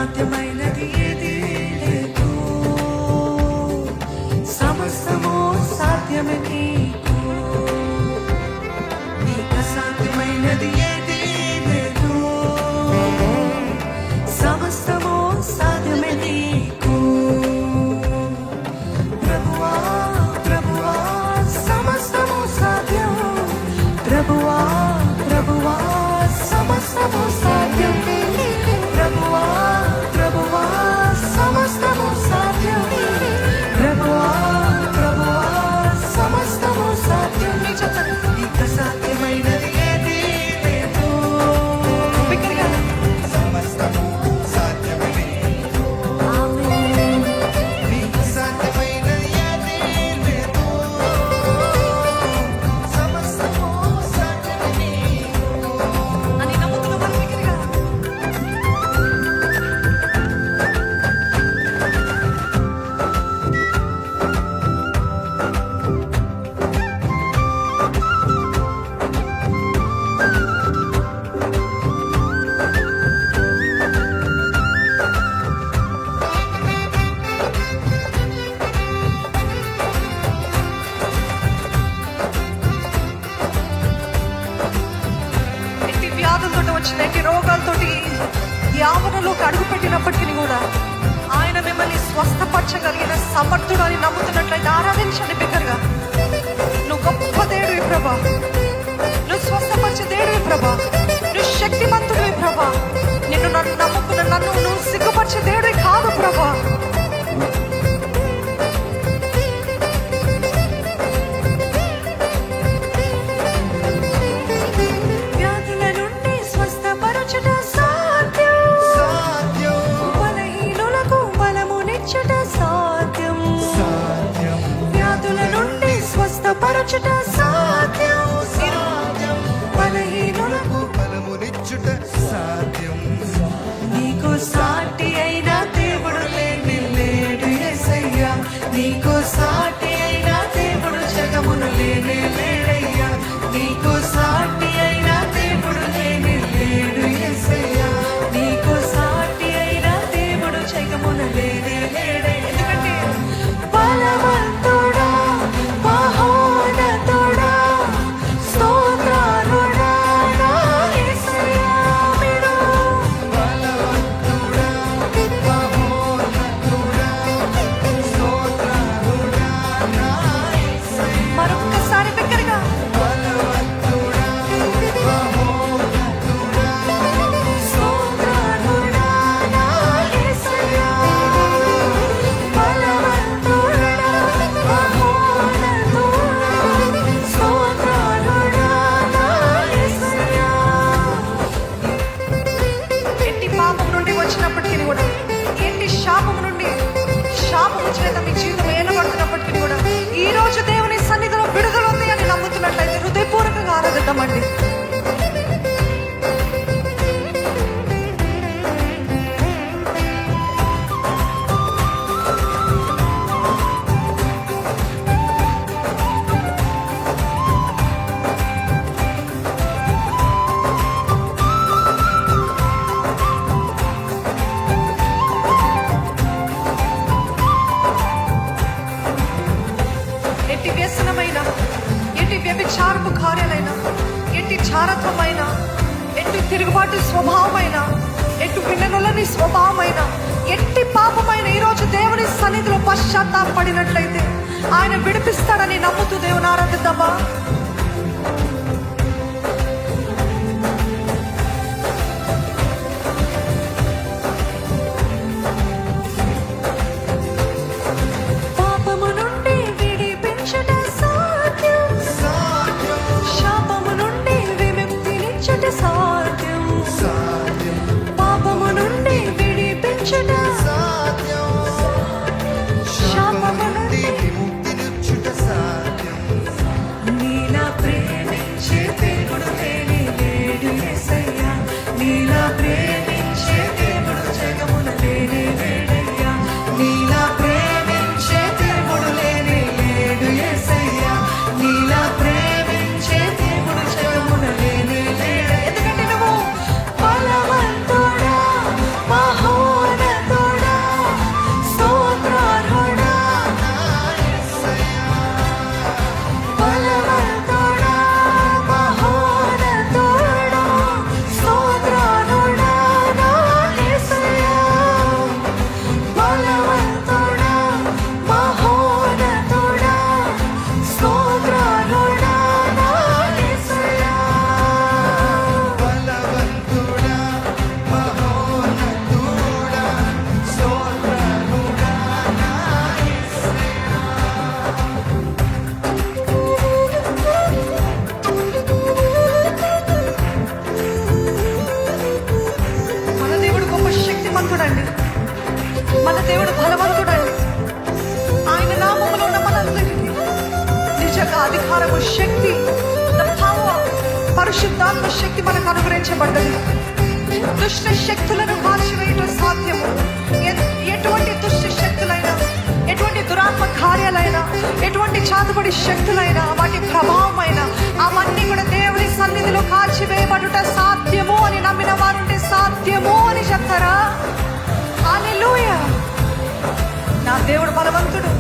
అసాధ్యమైనది ఏది లేదు, సమస్తము సాధ్యమే నీకు. నీకు అసాధ్యమైనది ఏది లేదు, సమస్తము సాధ్యమే నీకు. ప్రభువా ప్రభువా సమస్తము సాధ్యం, ప్రభువా ప్రభువా సమస్తము సాధ్యం, ప్రభువా ప్రభువా సమస్తము సాధ్యం, ప్రభువా ప్రభువా సమస్తము సాధ్యం. నీకు అసాధ్యమైనది ఏది లేదు, సమస్తము సాధ్యమే నీకు. నీకు సాధ్యమైనది ఏదీ లేదు, సమస్తము సాధ్యమే నీకు. అని నమ్ముతున్న వాళ్ళ దగ్గరగా ఎట్టి వ్యాధులతో వచ్చిన ఎట్టి రోగాలతోటి ఈ ఆవరణలోకి అడుగు పెట్టినప్పటికీ కూడా ఆయన మిమ్మల్ని స్వస్థపరచగలిగిన సమర్థుడు అని నమ్ముతున్నట్లయితే ఆరాధించండి బిగ్గరగా. నువ్వు గొప్ప దేవుడివి ప్రభా, నువ్వు స్వస్థపరిచే దేవుడివి ప్రభా, నువ్వు శక్తిమంతుడివి ప్రభా. నిన్ను నమ్ముకున్న నన్ను నువ్వు సిగ్గుపరిచే దేవుడివి కాదు ప్రభా. వ్యాధుల నుండి స్వస్థపరచుట సాధ్యం, సాధ్యం బలహీనులకు బలమునిచ్చుట సాధ్యం. సాధ్యం వ్యాధుల నుండి స్వస్థపరచుట సాధ్యం, సాధ్యం బలహీనులకు బలమునిచ్చుట సాధ్యం. నీకు సాటి అయిన దేవుడు లేని లేడు యేసయ్యా, నీకు సాటి అయిన దేవుడు జగమును లేనే లేడయ్యా, నీకు సాటి అయిన దేవుడు లేని లేడు యేసయ్యా, నీకు సాటి అయిన దేవుడు జగమును లేనే లేడే. ఎందుకంటే బలవంతుడా మహోన్నతుడా స్తోత్రాలుడా నా యేసయ్యా మీరు. బలవంతుడా మహోన్నతుడా స్తోత్రాలుడా నా యేసయ్యా. మరొక్కసారి బిగ్గరగా బలవంతుడా మహోన్నతుడా స్తోత్రాలుడా నా యేసయ్యా, బలవంతుడా మహోన్నతుడా స్తోత్రాలుడా నా యేసయ్యా. ఎట్టి పాపం నుండి వచ్చినప్పటికీ కూడా, ఎట్టి శాపము చేత మీ జీవితం ఏలబడుతున్నప్పటికీ కూడా ఈ రోజు దేవుని సన్నిధిలో విడుదల ఉంది అని నమ్ముతున్నట్లయితే హృదయపూర్వకంగా ఆరాధిద్దామండి. ఎట్టి వ్యసనమైన, ఎట్టి వ్యభిచారపు కార్యాలైన, ఎట్టి చారత్వమైన, ఎట్టి తిరుగుబాటు స్వభావమైన, ఎటు విననులని స్వభావమైన, ఎట్టి పాపమైన ఈరోజు దేవుని సన్నిధిలో పశ్చాత్తాపడినట్లయితే ఆయన విడిపిస్తాడని నమ్ముతూ దేవుని ఆరాధిద్దామా. పాపము నుండి విడిపించుట సాధ్యం, సాధ్యం శాపము నుండి విముక్తినిచ్చుట సాధ్యం, సాధ్యం పాపము నుండి విడిపించుట సాధ్యం శాపము నుండి విముక్తినిచ్చుట సాధ్యం. నీలా ప్రేమించే దేవుడు లేని లేడు యేసయ్యా, నీలా ప్రేమించే దేవుడు జగమున లేనే లేడయ్యా, నీలా ప్రేమించే దేవుడు లేని లేడు యేసయ్యా, నీలా ప్రేమించే దేవుడు జగమున లేనే లేడు. ఎందుకంటే నువ్వు బలవంతుడా మహోన్నతుడా బలవంతుడండి, మన దేవుడు బలవంతుడండి. ఆయన నామములో ఉన్న మనందరికీ నిజంగా అధికారము, శక్తి, the power, పరిశుద్ధాత్మ శక్తి మనకు అనుగ్రహించబడ్డది. దుష్ట శక్తులను మార్చివేయటం సాధ్యము. ఎటువంటి దుష్ట శక్తులైనా, ఎటువంటి దురాత్మ కార్యాలైనా, ఎటువంటి చాతుబడి శక్తులైనా, వాటి ప్రభావమైన అవన్నీ కూడా దేవుని సన్నిధిలో కాల్చివేయబడుట సాధ్యము అని నమ్మిన వారుంటే సాధ్యము అని చెప్తారా? హల్లెలూయా. నా దేవుడు బలవంతుడు.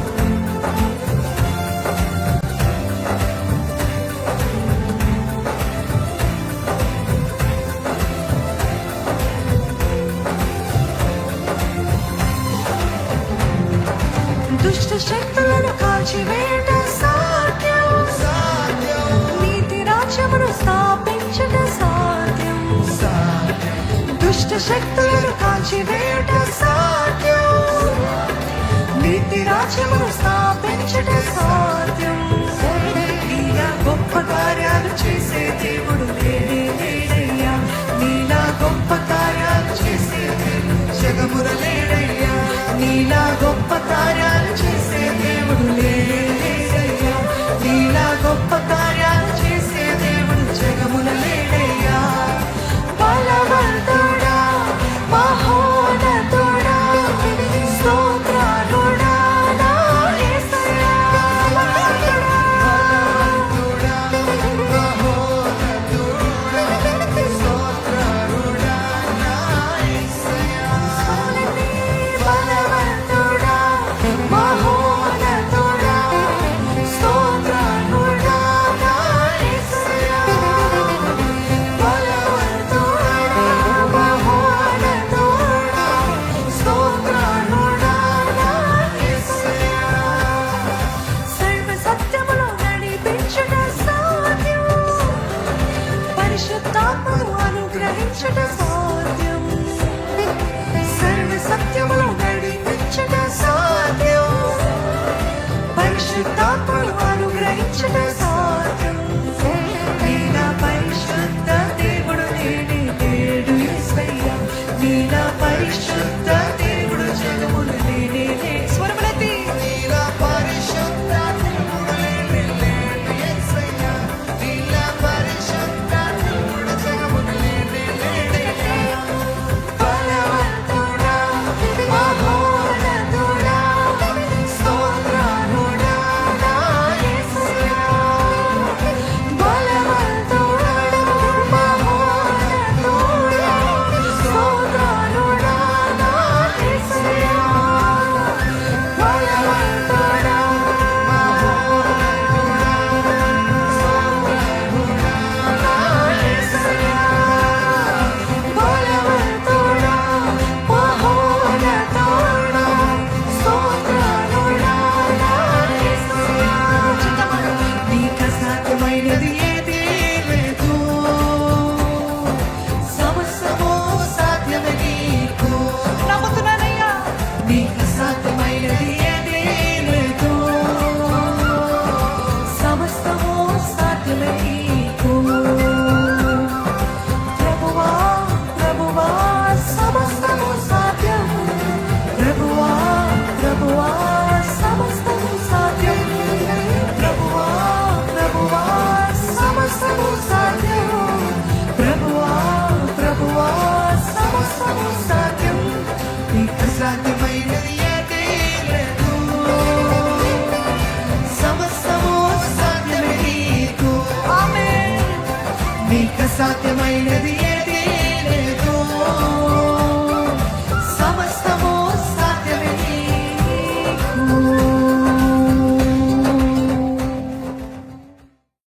దుష్ట శక్తులను కాల్చివేయట సాధ్యం, సాధ్యం నీతి రాజ్యమును స్థాపించట సాధ్యం. దుష్ట శక్తులను కాల్చివేయట సాధ్యం, నీతి రాజ్యమును స్థాపించట సాధ్యం. నీలా గొప్ప కార్యాలు చేసే దేవుడు లేడే లేడయ్యా, నీలా గొప్ప కార్యాలు చేసే దేవుడు జగమున లేడయ్యా, నీలా గొప్ప కార్యాలు చేసే దేవుడు లేడే లేడయ్యా, నీలా గొప్ప కార్యాలు చేసే దేవుడు జగమున లేడయ్యా. బలవంతుడా, మహోన్నతుడా, స్తోత్రాలుడా నా యేసయ్యా. బలవంతుడా, మహోన్నతుడా, స్తోత్రారుడా నా యేసయ్యా. బలవంతుడా, మహోన్నతుడా, స్తోత్రాలుడా నా యేసయ్యా. బలవంతుడా, మహోన్నతుడా, స్తోత్రాలుడా నా యేసయ్యా. సర్వ సత్యములో నడిపించుట సాధ్యం, పరిశుద్ధాత్మను అనుగ్రహించుట సాధ్యం.